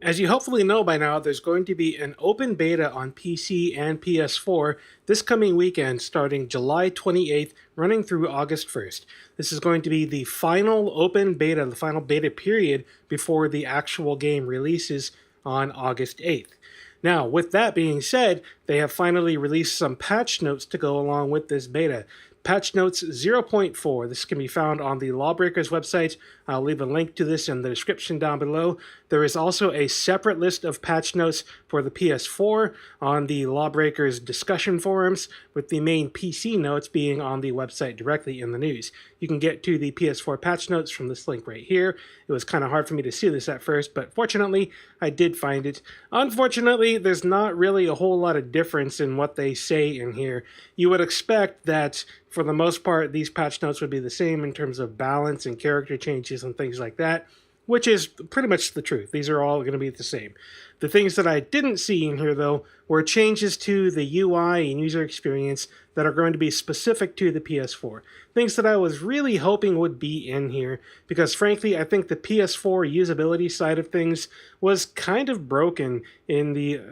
As you hopefully know by now, there's going to be an open beta on PC and PS4 this coming weekend starting July 28th, running through August 1st. This is going to be the final open beta, the final beta period before the actual game releases on August 8th. Now, with that being said, they have finally released some patch notes to go along with this beta. Patch Notes 0.4. This can be found on the Lawbreakers website. I'll leave a link to this in the description down below. There is also a separate list of patch notes for the PS4 on the Lawbreakers discussion forums, with the main PC notes being on the website directly in the news. You can get to the PS4 patch notes from this link right here. It was kind of hard for me to see this at first, but fortunately, I did find it. Unfortunately, there's not really a whole lot of difference in what they say in here. You would expect that for the most part, these patch notes would be the same in terms of balance and character changes and things like that, which is pretty much the truth. These are all going to be the same. The things that I didn't see in here, though, were changes to the UI and user experience that are going to be specific to the PS4. Things that I was really hoping would be in here, because frankly, I think the PS4 usability side of things was kind of broken in the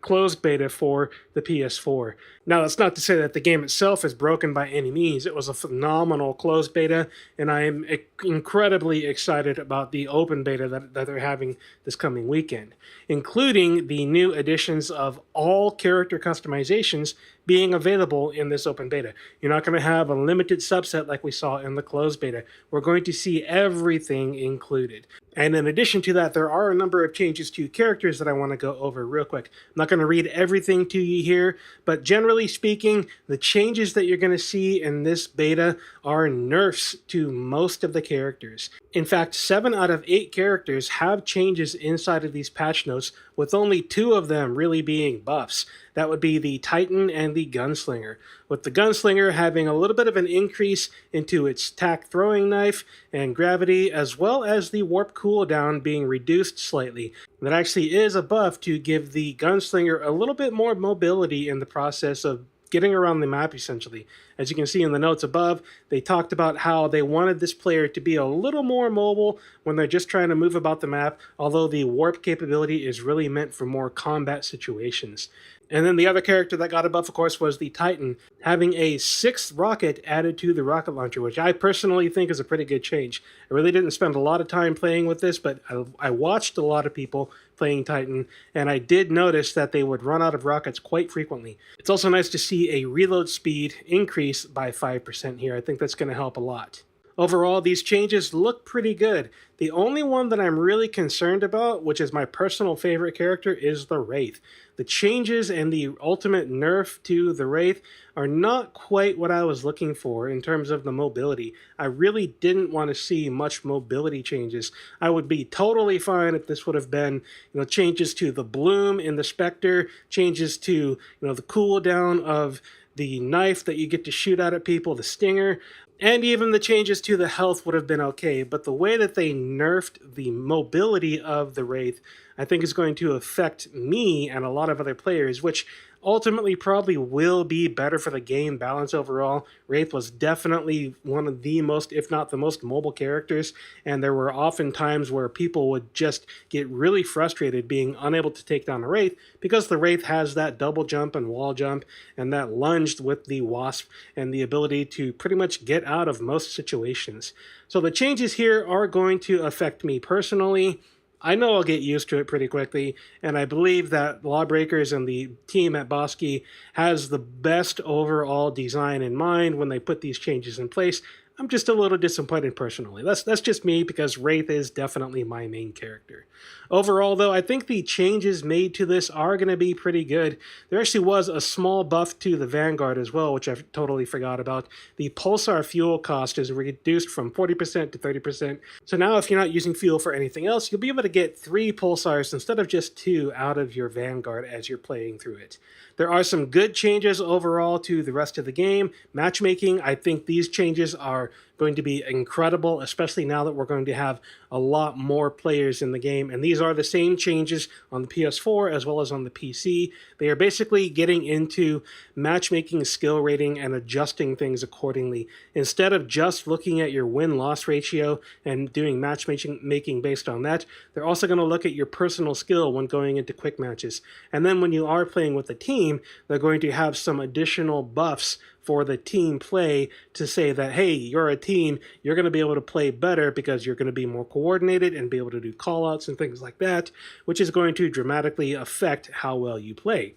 closed beta for the PS4. Now, that's not to say that the game itself is broken by any means. It was a phenomenal closed beta, and I am incredibly excited about the open beta that they're having this coming weekend, including the new additions of all character customizations being available in this open beta. You're not going to have a limited subset like we saw in the closed beta. We're going to see everything included. And in addition to that, there are a number of changes to characters that I want to go over real quick. I'm not going to read everything to you here, but generally speaking, the changes that you're going to see in this beta are nerfs to most of the characters. In fact, 7 out of 8 characters have changes inside of these patch notes, with only 2 of them really being buffs. That would be the Titan and the Gunslinger, with the Gunslinger having a little bit of an increase into its tack throwing knife and gravity, as well as the warp cooldown being reduced slightly. That actually is a buff to give the Gunslinger a little bit more mobility in the process of getting around the map, essentially. As you can see in the notes above, they talked about how they wanted this player to be a little more mobile when they're just trying to move about the map, although the warp capability is really meant for more combat situations. And then the other character that got a buff, of course, was the Titan, having a 6th rocket added to the rocket launcher, which I personally think is a pretty good change. I really didn't spend a lot of time playing with this, but I watched a lot of people playing Titan, and I did notice that they would run out of rockets quite frequently. It's also nice to see a reload speed increase by 5% here. I think that's going to help a lot. Overall, these changes look pretty good. The only one that I'm really concerned about, which is my personal favorite character, is the Wraith. The changes and the ultimate nerf to the Wraith are not quite what I was looking for in terms of the mobility. I really didn't want to see much mobility changes. I would be totally fine if this would have been, changes to the bloom in the Spectre, changes to, the cooldown of the knife that you get to shoot out at people, the Stinger. And even the changes to the health would have been okay, but the way that they nerfed the mobility of the Wraith, I think is going to affect me and a lot of other players, which ultimately probably will be better for the game balance overall. Wraith was definitely one of the most, if not the most, mobile characters, and there were often times where people would just get really frustrated being unable to take down a Wraith, because the Wraith has that double jump and wall jump, and that lunged with the Wasp, and the ability to pretty much get out of most situations. So the changes here are going to affect me personally. I know I'll get used to it pretty quickly, and I believe that Lawbreakers and the team at Bosky has the best overall design in mind when they put these changes in place. I'm just a little disappointed personally. That's just me, because Wraith is definitely my main character. Overall, though, I think the changes made to this are going to be pretty good. There actually was a small buff to the Vanguard as well, which I totally forgot about. The Pulsar fuel cost is reduced from 40% to 30%. So now if you're not using fuel for anything else, you'll be able to get 3 Pulsars instead of just 2 out of your Vanguard as you're playing through it. There are some good changes overall to the rest of the game. Matchmaking, I think these changes are going to be incredible, especially now that we're going to have a lot more players in the game. And these are the same changes on the PS4 as well as on the PC. They are basically getting into matchmaking, skill rating, and adjusting things accordingly. Instead of just looking at your win-loss ratio and doing matchmaking based on that, they're also going to look at your personal skill when going into quick matches. And then when you are playing with a team, they're going to have some additional buffs for the team play to say that, hey, you're a team, you're going to be able to play better because you're going to be more coordinated and be able to do call-outs and things like that, which is going to dramatically affect how well you play.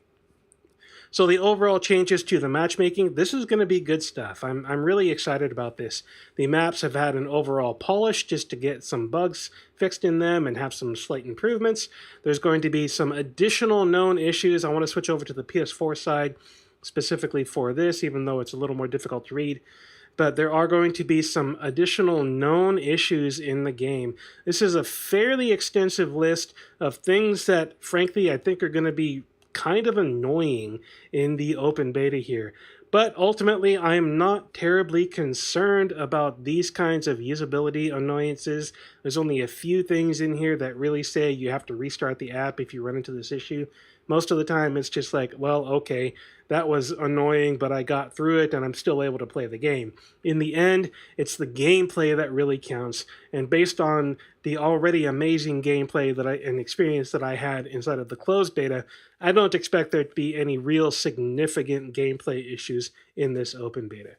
So the overall changes to the matchmaking, this is going to be good stuff. I'm really excited about this. The maps have had an overall polish just to get some bugs fixed in them and have some slight improvements. There's going to be some additional known issues. I want to switch over to the PS4 side specifically for this, even though it's a little more difficult to read. But there are going to be some additional known issues in the game. This is a fairly extensive list of things that, frankly, I think are going to be kind of annoying in the open beta here. But ultimately, I am not terribly concerned about these kinds of usability annoyances. There's only a few things in here that really say you have to restart the app if you run into this issue. Most of the time, it's just like, well, okay, that was annoying, but I got through it and I'm still able to play the game. In the end, it's the gameplay that really counts. And based on the already amazing gameplay and experience that I had inside of the closed beta, I don't expect there to be any real significant gameplay issues in this open beta.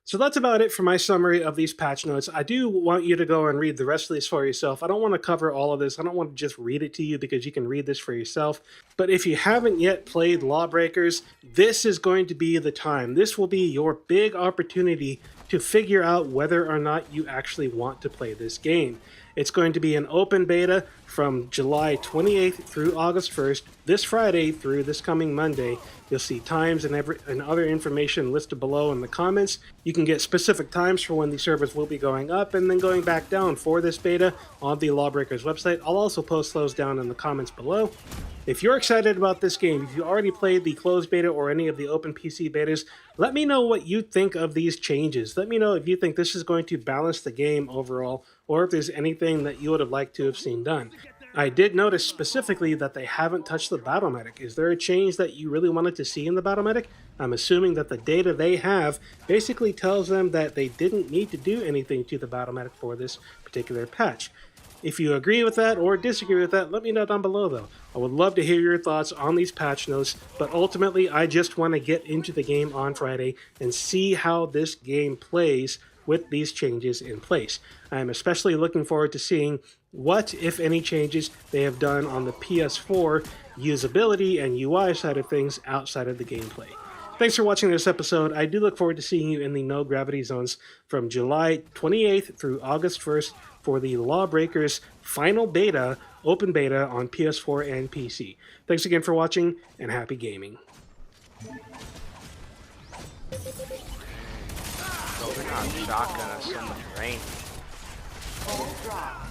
So that's about it for my summary of these patch notes. I do want you to go and read the rest of this for yourself. I don't want to cover all of this. I don't want to just read it to you because you can read this for yourself. But if you haven't yet played Lawbreakers, this is going to be the time. This will be your big opportunity to figure out whether or not you actually want to play this game. It's going to be an open beta from July 28th through August 1st, this Friday through this coming Monday. You'll see times and other information listed below in the comments. You can get specific times for when the servers will be going up and then going back down for this beta on the Lawbreakers website. I'll also post those down in the comments below. If you're excited about this game, if you already played the closed beta or any of the open PC betas, let me know what you think of these changes. Let me know if you think this is going to balance the game overall, or if there's anything that you would have liked to have seen done. I did notice specifically that they haven't touched the battle medic. Is there a change that you really wanted to see in the battle medic? I'm assuming that the data they have basically tells them that they didn't need to do anything to the battle medic for this particular patch. If you agree with that or disagree with that, let me know down below though. I would love to hear your thoughts on these patch notes, but ultimately I just want to get into the game on Friday and see how this game plays with these changes in place. I am especially looking forward to seeing what, if any, changes they have done on the PS4 usability and UI side of things outside of the gameplay. Thanks for watching this episode. I do look forward to seeing you in the no gravity zones from July 28th through August 1st for the Lawbreakers final beta, open beta on PS4 and PC. Thanks again for watching and happy gaming. Building on shotgun, so much rain. Full drop.